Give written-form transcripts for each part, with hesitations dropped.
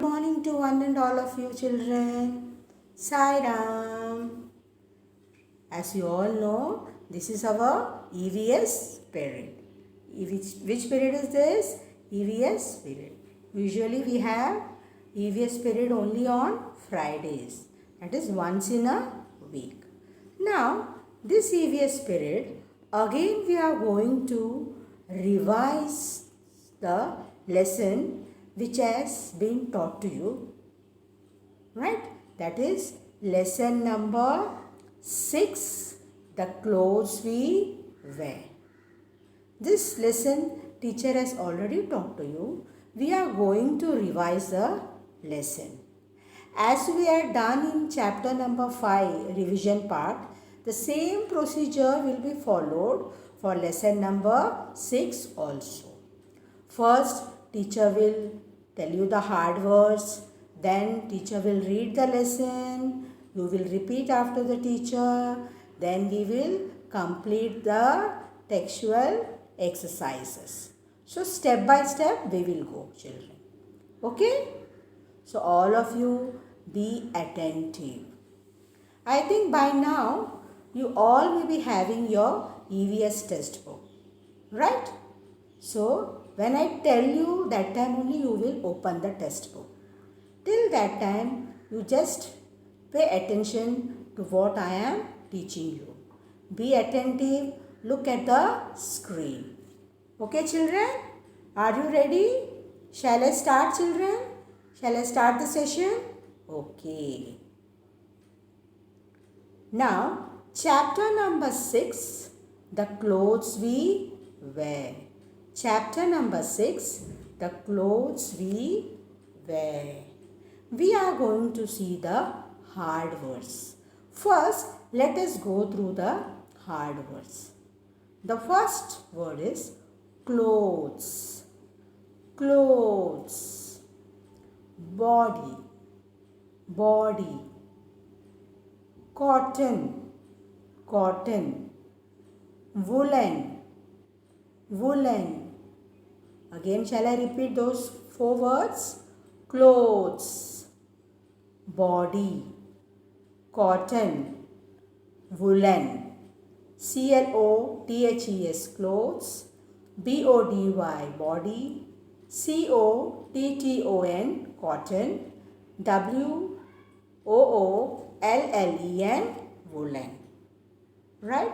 morning to one and all of you children. Sai Ram. As you all know, this is our EVS period. Which period is this? EVS period. Usually we have EVS period only on Fridays. That is once in a week. Now, this EVS period, again we are going to revise the lesson which has been taught to you. Right? That is lesson number 6, the clothes we wear. This lesson teacher has already taught to you. We are going to revise the lesson. As we are done in chapter number 5, revision part, the same procedure will be followed for lesson number 6 also. First, teacher will tell you the hard words. Then teacher will read the lesson. You will repeat after the teacher. Then we will complete the textual exercises. So step by step we will go, children. Okay? So all of you be attentive. I think by now you all will be having your EVS textbook. Right? So when I tell you, that time only you will open the textbook. Till that time, you just pay attention to what I am teaching you. Be attentive, look at the screen. Okay, children? Are you ready? Shall I start, children? Shall I start the session? Okay. Now, chapter number 6, the clothes we wear. Chapter number 6, the clothes we wear. We are going to see the hard words. First, let us go through the hard words. The first word is clothes. Clothes. Body. Body. Cotton. Cotton. Woolen. Woolen. Again, shall I repeat those 4 words? Clothes, body, cotton, woolen, CLOTHES, clothes, BODY, body, COTTON, cotton, WOOLLEN, woolen. Right?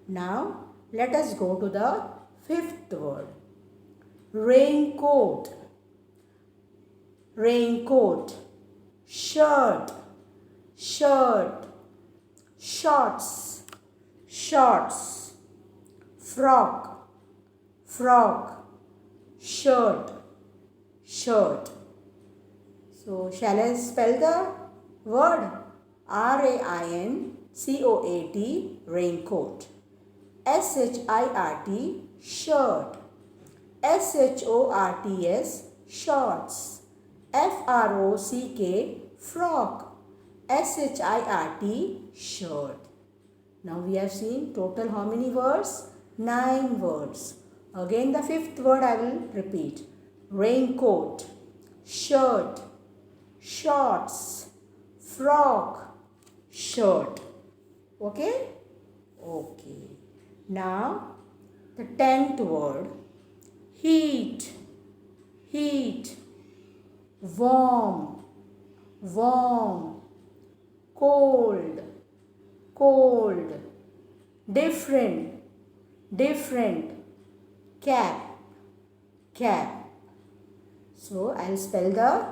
Now, let us go to the 5th word. Raincoat. Raincoat. Shirt. Shirt. Shorts. Shorts. Frock. Frock. Shirt. Shirt. So, shall I spell the word? RAINCOAT, raincoat. SHIRT, shirt. SHORTS, shorts. FROCK, frock. SHIRT, shirt. Now we have seen total how many words? 9 words. Again the 5th word I will repeat. Raincoat, shirt, shorts, frock, shirt. Okay? Okay. Now the 10th word. Heat, heat, warm, warm, cold, cold, different, different, cap, cap. So, I will spell the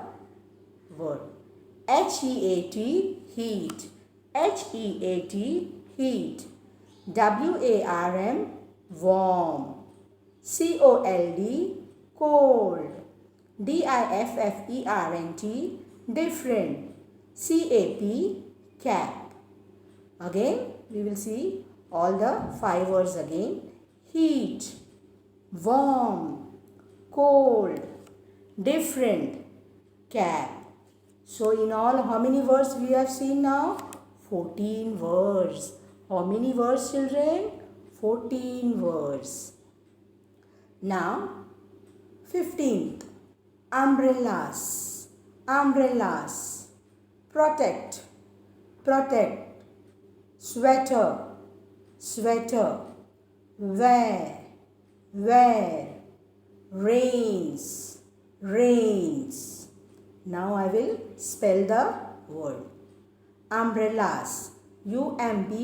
word. HEAT, heat, HEAT, heat, WARM, warm, COLD, cold, DIFFERENT, different, CAP, cap. Again, we will see all the 5 words again. Heat, warm, cold, different, cap. So, in all, how many words we have seen now? 14 words. How many words, children? 14 words. Now, 15th, umbrellas. umbrellas, protect, protect, sweater, sweater, wear, wear, rains, rains. Now I will spell the word. Umbrellas, umbrellas,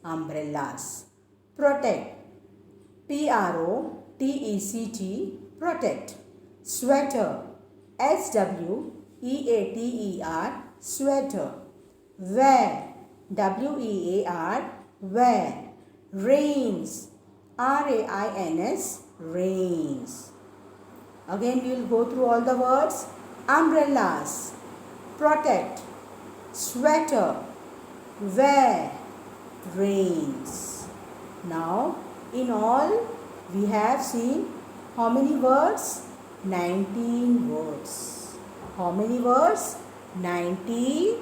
umbrellas. Protect, protect, protect. Sweater, sweater, sweater. Wear, wear, wear. Rains, rains, rains. Again we will go through all the words. Umbrellas, protect, sweater, wear, rains. Now in all we have seen how many words? 19 words. How many words? 19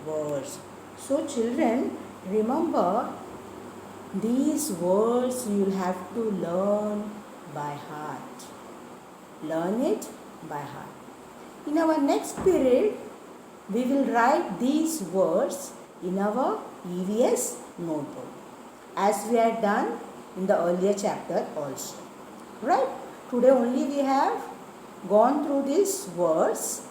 words. So children, remember, these words you will have to learn by heart. Learn it by heart. In our next period, we will write these words in our EVS notebook, as we had done in the earlier chapter also. Right? Today only we have gone through these words.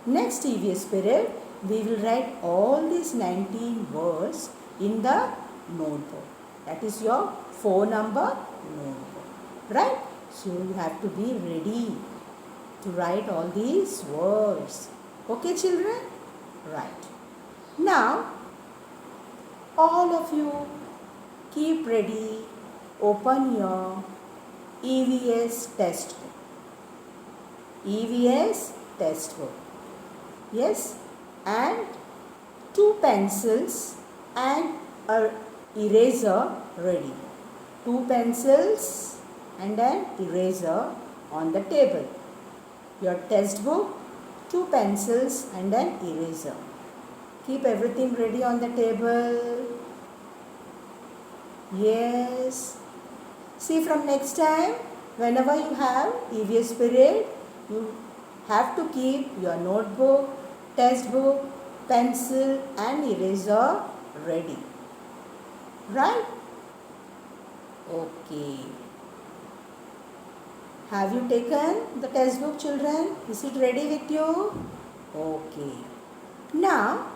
Next EVS period, we will write all these 19 words in the notebook. That is your 4 number notebook. Right? So you have to be ready to write all these words. Okay children? Right. Now all of you keep ready. Open your EVS textbook. EVS textbook. Yes, and 2 pencils and an eraser ready. 2 pencils and an eraser on the table. Your textbook, 2 pencils and an eraser. Keep everything ready on the table. Yes. See, from next time, whenever you have EVS period, you have to keep your notebook, textbook, pencil and eraser ready. Right? Okay. Have you taken the textbook, children? Is it ready with you? Okay. Now,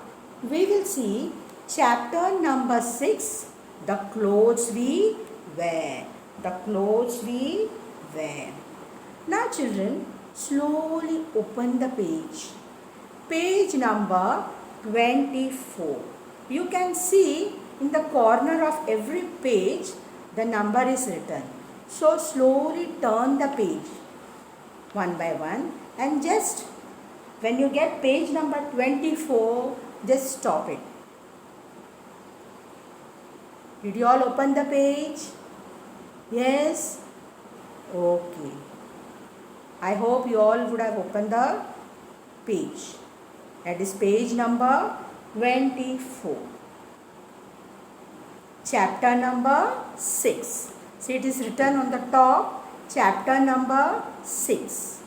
we will see chapter number 6, the clothes we wear. The clothes we wear. Now, children, slowly open the page. Page number 24. You can see in the corner of every page, the number is written. So slowly turn the page one by one, and just when you get page number 24, just stop it. Did you all open the page? Yes? Okay. I hope you all would have opened the page. That is page number 24. Chapter number 6. See, it is written on the top, chapter number 6.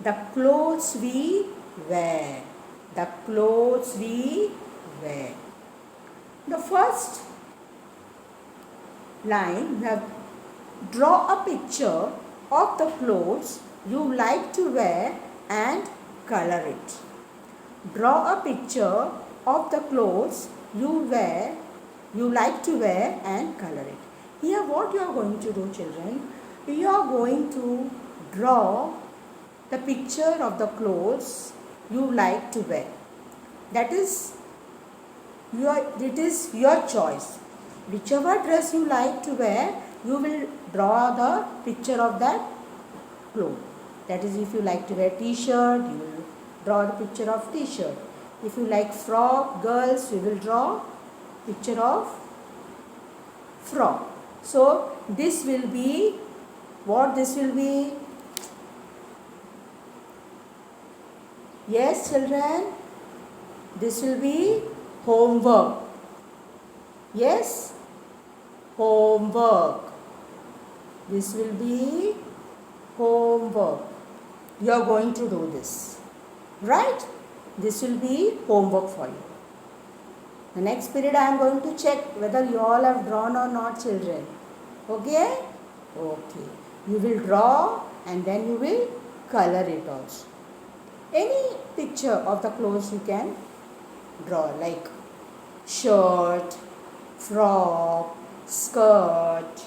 The clothes we wear. The clothes we wear. The first line, you have draw a picture of the clothes you like to wear and color it. Draw a picture of the clothes you like to wear and color it. Here what you are going to do, children, you are going to draw the picture of the clothes you like to wear. That is it is your choice. Whichever dress you like to wear, you will draw the picture of that cloth. That is, if you like to wear t-shirt, you will draw the picture of t-shirt. If you like frock, girls, you will draw picture of frock. So this will be, what this will be? Yes children, this will be homework. Yes, homework. This will be homework. you are going to do this, right? This will be homework for you. The next period I am going to check whether you all have drawn or not, children. Okay? Okay. You will draw and then you will color it also. Any picture of the clothes you can draw, like shirt, frock, skirt,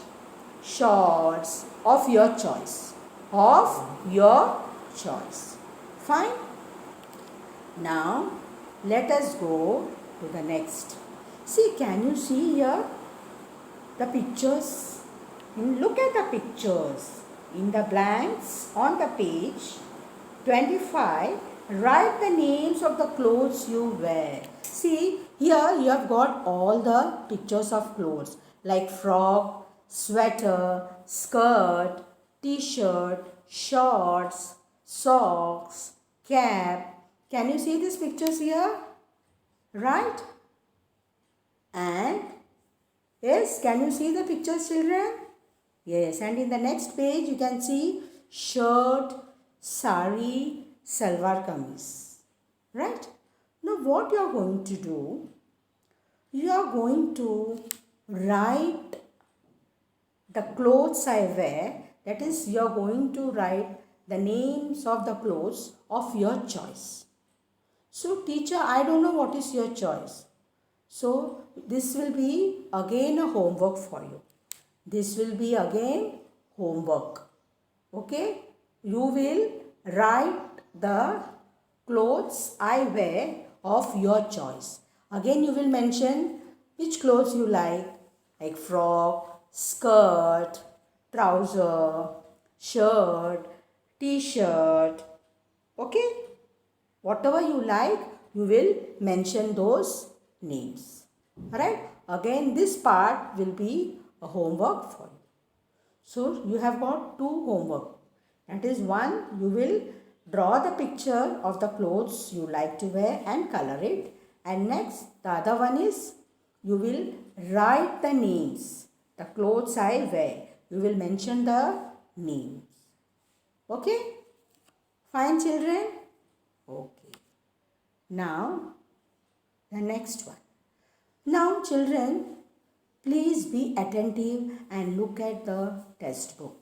shorts of your choice. Of your choice. Fine? Now let us go to the next. See, can you see here the pictures? Look at the pictures. In the blanks on the page 25, write the names of the clothes you wear. See, here you have got all the pictures of clothes like frock, sweater, skirt, t-shirt, shorts, socks, cap. Can you see these pictures here? Right? And yes, can you see the pictures, children? Yes, and in the next page you can see shirt, sari, salwar kameez. Right? Now what you are going to do? You are going to write the clothes I wear. That is, you are going to write the names of the clothes of your choice. So teacher, I don't know what is your choice. So this will be again a homework for you. This will be again homework. Okay? You will write the clothes I wear of your choice. Again you will mention which clothes you like frock, skirt, trouser, shirt, t-shirt. Okay? Whatever you like, you will mention those names. Alright? Again, this part will be a homework for you. So, you have got two homework. That is, one, you will draw the picture of the clothes you like to wear and color it. And next, the other one is, you will write the names. The clothes I wear. You will mention the names. Okay? Fine, children? Okay. Now, the next one. Now, children, please be attentive and look at the test book.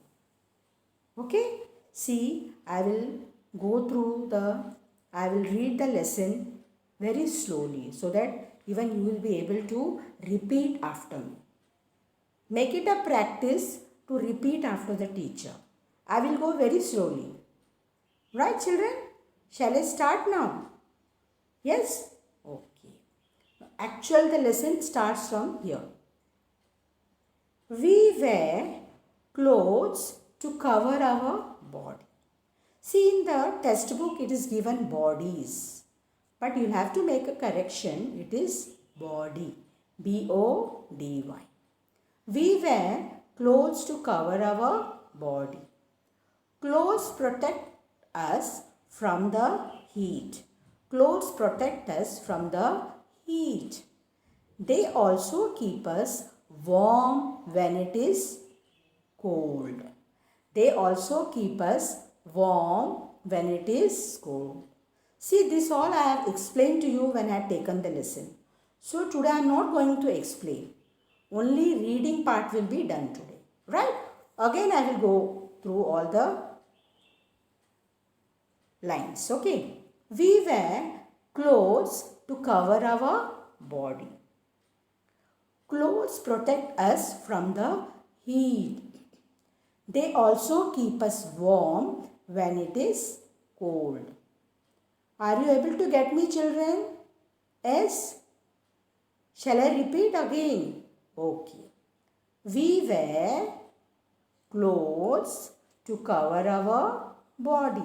Okay? See, I will read the lesson very slowly so that even you will be able to repeat after me. Make it a practice to repeat after the teacher. I will go very slowly. Right, children? Shall I start now? Yes? Okay. The lesson starts from here. We wear clothes to cover our body. See, in the test book it is given bodies. But you'll have to make a correction. It is body. B-O-D-Y. We wear clothes to cover our body. Clothes protect us from the heat. Clothes protect us from the heat. They also keep us warm when it is cold. They also keep us warm when it is cold. See, this all I have explained to you when I had taken the lesson. So today I am not going to explain. Only reading part will be done today. Right? Again I will go through all the lines. Okay? We wear clothes to cover our body. Clothes protect us from the heat. They also keep us warm when it is cold. Are you able to get me, children? Yes? Shall I repeat again? Okay. We wear clothes to cover our body.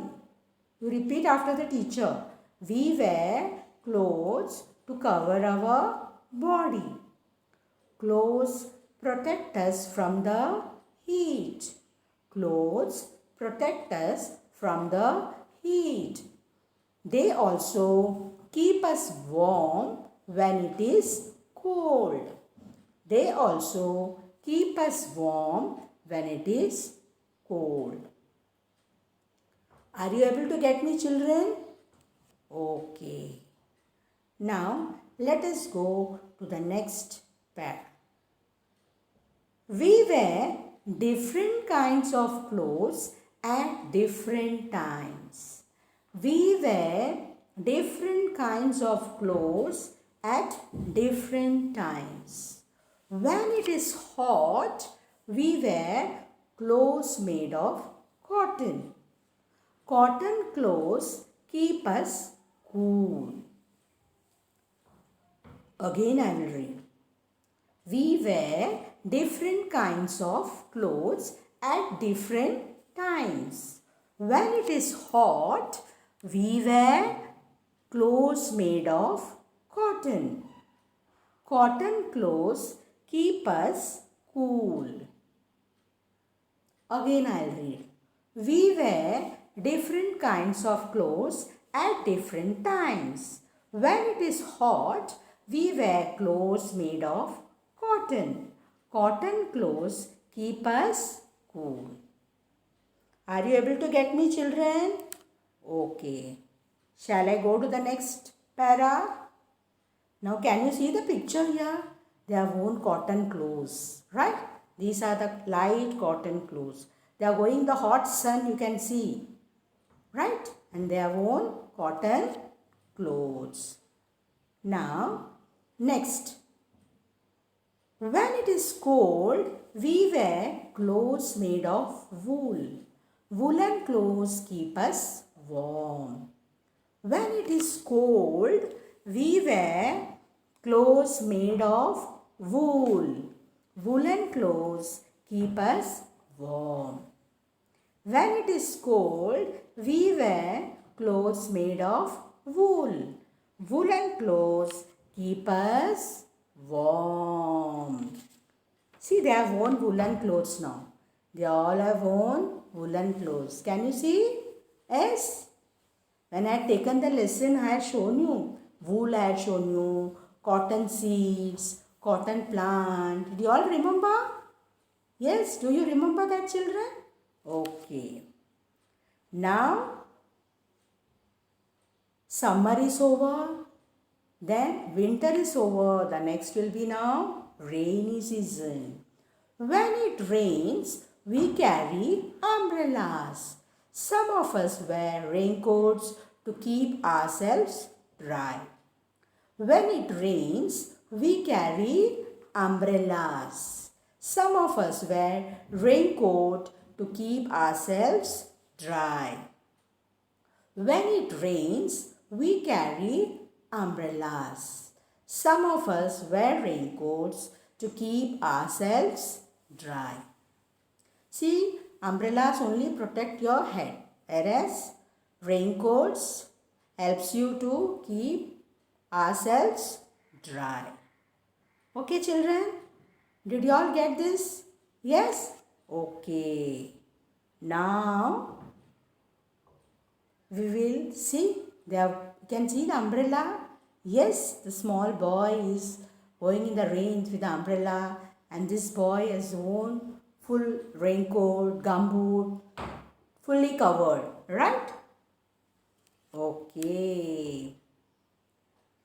You repeat after the teacher. We wear clothes to cover our body. Clothes protect us from the heat. Clothes protect us from the heat. They also keep us warm when it is cold. They also keep us warm when it is cold. Are you able to get me, children? Okay. Now, let us go to the next pair. We wear different kinds of clothes at different times. We wear different kinds of clothes at different times. When it is hot, we wear clothes made of cotton. Cotton clothes keep us cool. Again I will read. We wear different kinds of clothes at different times. When it is hot, we wear clothes made of cotton. Cotton clothes keep us cool. Again I'll read. We wear different kinds of clothes at different times. When it is hot, we wear clothes made of cotton. Cotton clothes keep us cool. Are you able to get me, children? Okay. Shall I go to the next para? Now can you see the picture here? They have worn cotton clothes, right? These are the light cotton clothes. They are going the hot sun, you can see, right? And they have worn cotton clothes. Now, next. When it is cold, we wear clothes made of wool. Woolen clothes keep us warm. When it is cold, we wear clothes made of wool. Woolen clothes keep us warm. When it is cold, we wear clothes made of wool. Woolen clothes keep us warm. See, they have worn woolen clothes now. They all have worn woolen clothes. Can you see? Yes. When I had taken the lesson, I had shown you. Wool I had shown you. Cotton seeds. Cotton plant. Do you all remember? Yes. Do you remember that, children? Okay. Now, summer is over. Then winter is over. The next will be now rainy season. When it rains, we carry umbrellas. Some of us wear raincoats to keep ourselves dry. When it rains, we carry umbrellas. Some of us wear raincoat to keep ourselves dry. When it rains, we carry umbrellas. Some of us wear raincoats to keep ourselves dry. See, umbrellas only protect your head, whereas raincoats helps you to keep ourselves dry. Okay, children? Did you all get this? Yes? Okay. Now, we will see. You can see the umbrella. Yes, the small boy is going in the rain with the umbrella, and this boy has worn full raincoat, gumboot, fully covered, right? Okay.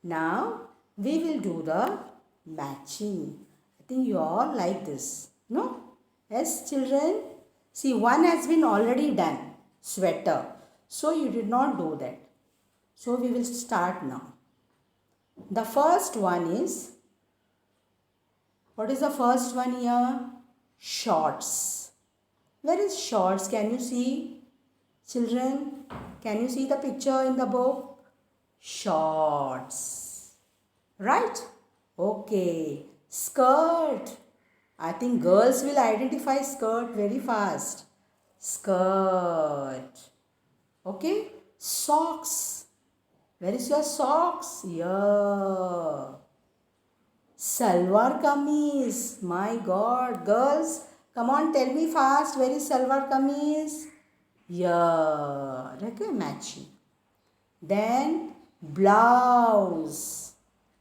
Now we will do the matching. I think you all like this. No? Yes, children? See, one has been already done. Sweater. So you did not do that. So we will start now. The first one is, what is the first one here? Shorts. Where is shorts? Can you see? Children, can you see the picture in the book? Shorts. Right? Okay. Skirt. I think girls will identify skirt very fast. Skirt. Okay. Socks. Where is your socks? Here. Salwar kameez. My God. Girls, come on, tell me fast. Where is salwar kameez? Here. Okay, matching. Then blouse.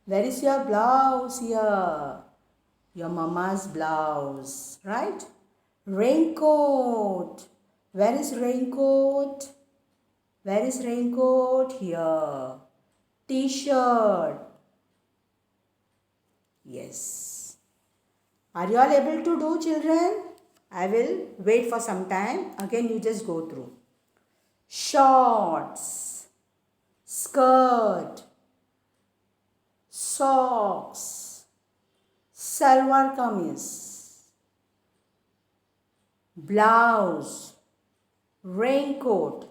Where is your blouse? Here. Your mama's blouse. Right? Raincoat. Where is raincoat? Where is raincoat? Here. T-shirt. Yes. Are you all able to do, children? I will wait for some time. Again, you just go through. Shorts, skirt, socks, salwar kameez, blouse, raincoat,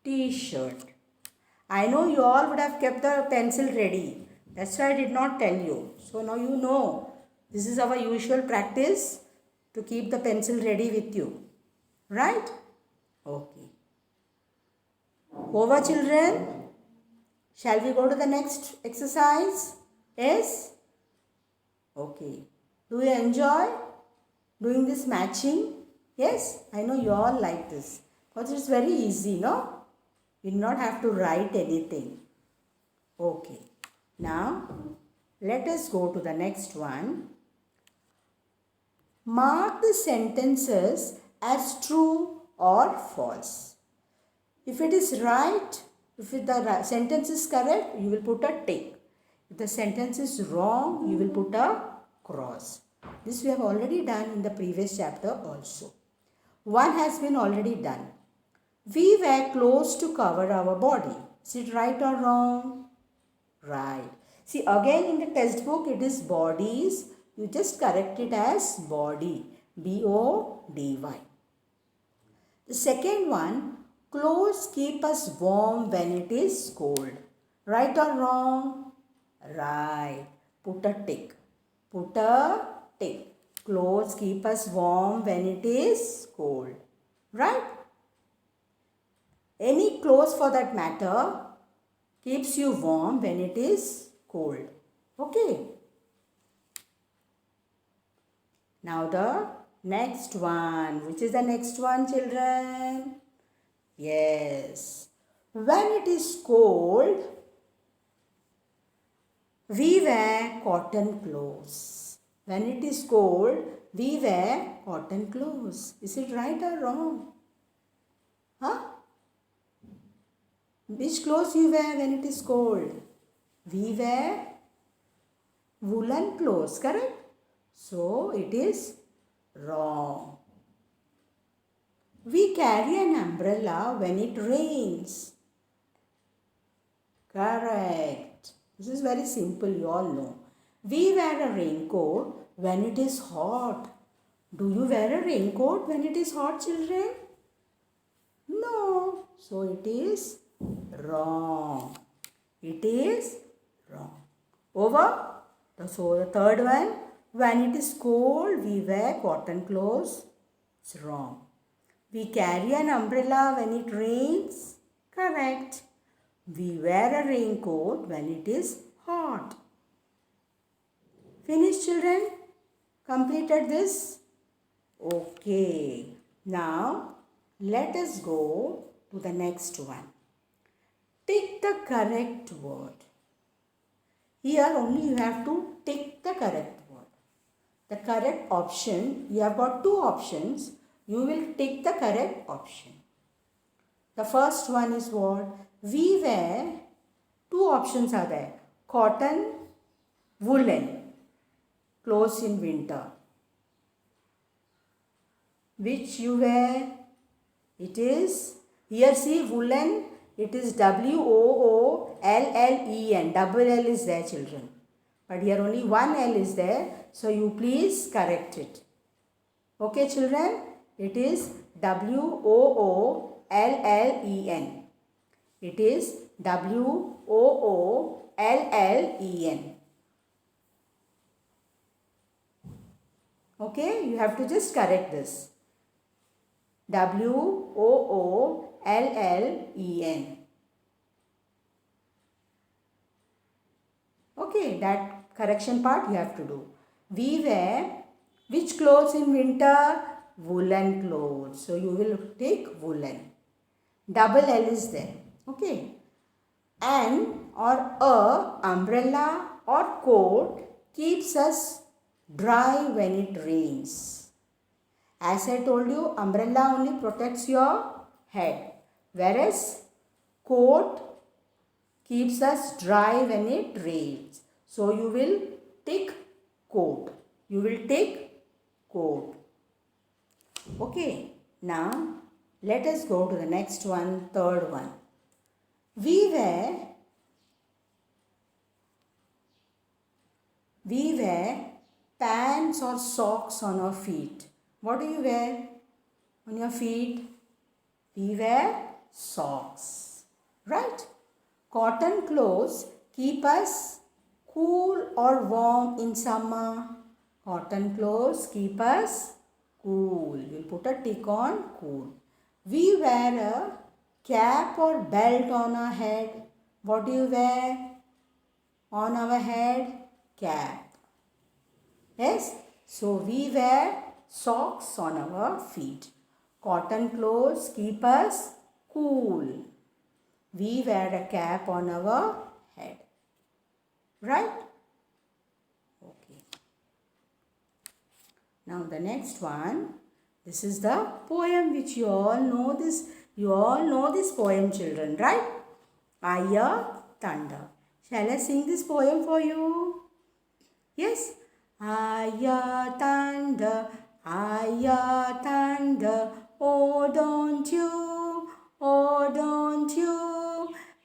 t-shirt. I know you all would have kept the pencil ready. That's why I did not tell you. So now you know. This is our usual practice to keep the pencil ready with you. Right? Okay. Over, children. Shall we go to the next exercise? Yes? Okay. Do you enjoy doing this matching? Yes? I know you all like this. Because it's very easy, no? You do not have to write anything. Okay. Now, let us go to the next one. Mark the sentences as true or false. If it is right, if the sentence is correct, you will put a tick. If the sentence is wrong, you will put a cross. This we have already done in the previous chapter also. One has been already done. We wear clothes to cover our body. Is it right or wrong? Right. See, again in the textbook it is bodies. You just correct it as body. B-O-D-Y. The second one, clothes keep us warm when it is cold. Right or wrong? Right. Put a tick. Put a tick. Clothes keep us warm when it is cold. Right? Any clothes for that matter keeps you warm when it is cold. Okay. Now the next one. Which is the next one, children? Yes. When it is cold, we wear cotton clothes. When it is cold, we wear cotton clothes. Is it right or wrong? Huh? Which clothes you wear when it is cold? We wear woolen clothes, correct? So it is wrong. We carry an umbrella when it rains. Correct. This is very simple, you all know. We wear a raincoat when it is hot. Do you wear a raincoat when it is hot, children? No. So it is wrong. It is wrong. Over. So the third one, when it is cold, we wear cotton clothes. It's wrong. We carry an umbrella when it rains. Correct. We wear a raincoat when it is hot. Finished, children? Completed this? Okay. Now, let us go to the next one. Tick the correct word. Here only you have to tick the correct word. The correct option, you have got two options. You will tick the correct option. The first one is what? We wear, two options are there. Cotton, woolen, clothes in winter. Which you wear? It is, here see woolen, it is W-O-O-L-L-E-N. Double L is there, children. But here only one L is there. So you please correct it. Okay, children? It is W-O-O-L-L-E-N. It is W-O-O-L-L-E-N. Okay, you have to just correct this. W-O-O-L-L-E-N. Okay, that correction part you have to do. We wear which clothes in winter? Woolen clothes. So you will take woolen. Double L is there. Okay. An or a umbrella or coat keeps us dry when it rains. As I told you, umbrella only protects your head. whereas coat keeps us dry when it rains. So you will tick coat. You will tick coat. Okay, now let us go to the next one, third one. We wear pants or socks on our feet. What do you wear on your feet? We wear socks, right? Cotton clothes keep us cool or warm in summer. Cotton clothes keep us cool. We'll put a tick on cool. We wear a cap or belt on our head. What do you wear on our head? Cap. Yes, so we wear socks on our feet. Cotton clothes keep us cool. We wear a cap on our head. Right? Okay. Now the next one. This is the poem which you all know this. You all know this poem, children, right? I hear thunder. Shall I sing this poem for you? Yes. I hear thunder, I hear thunder, oh don't you,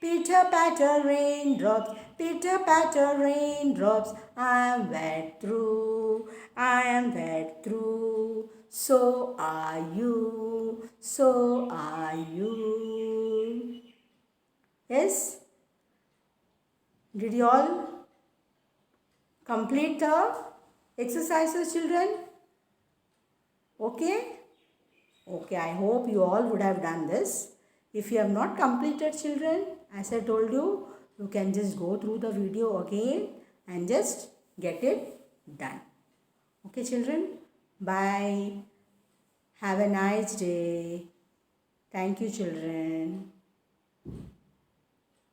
pitter patter raindrops, I am wet through, so are you, so are you. Yes? Did you all complete the exercises, children? Okay? Okay, I hope you all would have done this. If you have not completed, children, as I told you, you can just go through the video again and just get it done. Okay, children? Bye. Have a nice day. Thank you, children.